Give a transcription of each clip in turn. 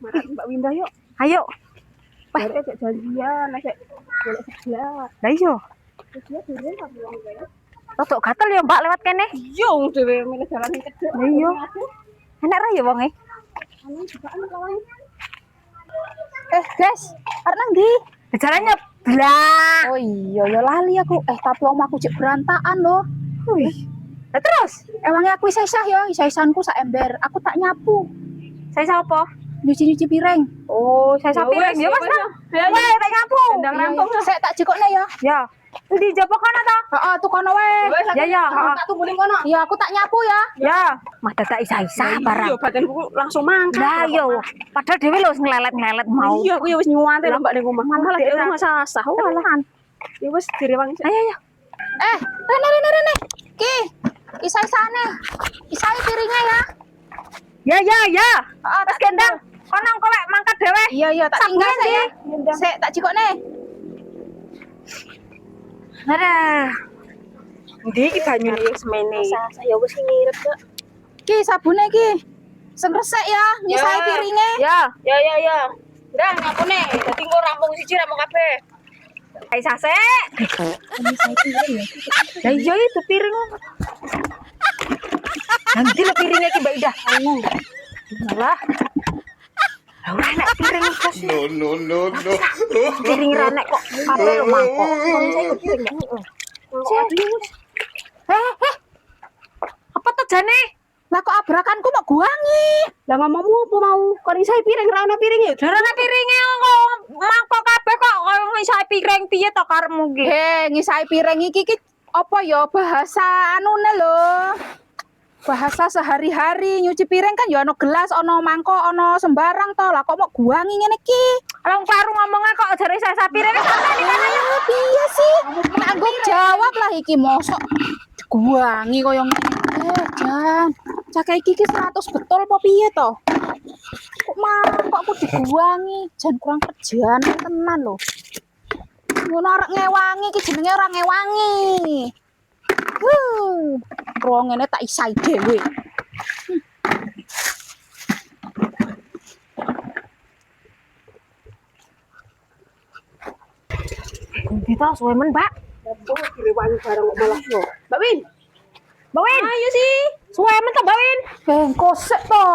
Marah Mbak Winda yuk. Ayo. Wah, ajak janjian, ajak boleh sebelah. Lah iya. Dia durian tak bilang ya. Rodok gatel ya Mbak lewat kene. Yo dhewe milih jalan yang cedek. Lah iya. Enak ra ya wonge? Anu juga anu kawan. Guys, arep nang ndi? Jalannya blah. Oh iya, ya lali aku. Tapi omahku cek berantakan loh. Wih. Lah terus, Emangnya aku isah-isah ya, isah-isahanku sak ember. Aku tak nyapu, saya sapa? nyuci-nyuci piring. Oh, saya sapi wes, ya Mas. ya wes, Ya, weh, tak nyapu. Ndang rampung. Saya tak jekokne ya. Ya. Di jebok kono ta? Heeh, tuh kono wae. Ya. Tak tunggu ning kono. Iya, aku tak nyapu ya. Ya. Mah dadak isa-isa barang. Iya, badanku langsung mangkat. Lah yo, padahal dhewe lho nglelet-nglelet mau. Iya, aku ya wis nyuwante lho Mbak ning omah. Malah Dek, di rumah sasah. Walah. Ya wis direwangi. Ayo. Rene. Ki, isah-isahane. Isahi piringnya ya. Ya. Heeh, Terus gendang. Kono kolek mangkat dhewe. Iya, tak tinggal saya. Saya tak jekokne. Ada. Ndi iki banyune ya semene. Saya wis ngirit, Kak. Ki, sabune ki. Sing resik ya, nyisahi Ya. piringnya. Ya. Ndah ngapune. Dadi engko rampung siji rampung kabeh. Isa sik. Lah iya itu piring. Nanti lah piringnya ki Mbak Ida. Malah. Lah ora enak piring kas. No. Piring ra enak kok kabeh lo mangkok. Wong saya kok piring ya. Apa tuh jane? Lah kok abrakanku mau guangi. Lah ngomongmu apa mau? Kon isai piring ra ono piring ya? Darane piringe kok mangkok kabeh kok koyo isa piring piye to karepmu ki? Ngisahi piring iki apa ya bahasa anune lho. Bahasa sehari-hari nyuci piring kan ya ono gelas, ono mangkok, ono sembarang to. Lah kok mau guangi ngene iki? Lah karo ngomongnya kok jare isa piring sampe di mana? Piye sih? Tanggung jawab lah iki mosok guangi koyo ngene. Jan. Cak iki 100 betul apa piye to? Kok mangkokku diguangi? Jan kurang kerjaan tenan lho. Ngono arek ngewangi iki jenenge ora ngewangi. Wong ngene tak isai dhewe. Kita suwe men, Mbak. Apa direwangi bareng kok malah yo. Mbak Win. Ayo sih. Suwe men ta, Mbak Win? Kosek to.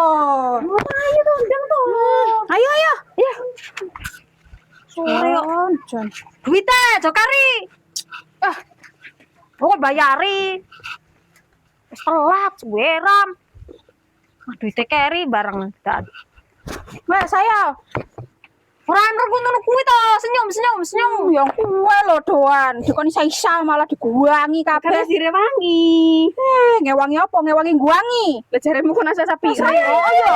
Ayo to, ndang to. Ayo. Iya. Sore kok. Jan. Duite, Jokari. Kok bayari. Wis telat, weram. Duite keri bareng dak. Mbak saya. Ora ngerku ngono kuwi to, senyum. Yang kuwe lho doan. Dikon isa-isa malah diguangi kabeh. Kabeh direwangi. Ngewangi apa? Ngewangi guangi. Lah jaremu kon asa sapi. Oh iya.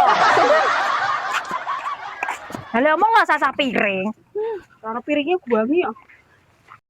Lah omong lah sasa piring. Karo piringnya guangi ya.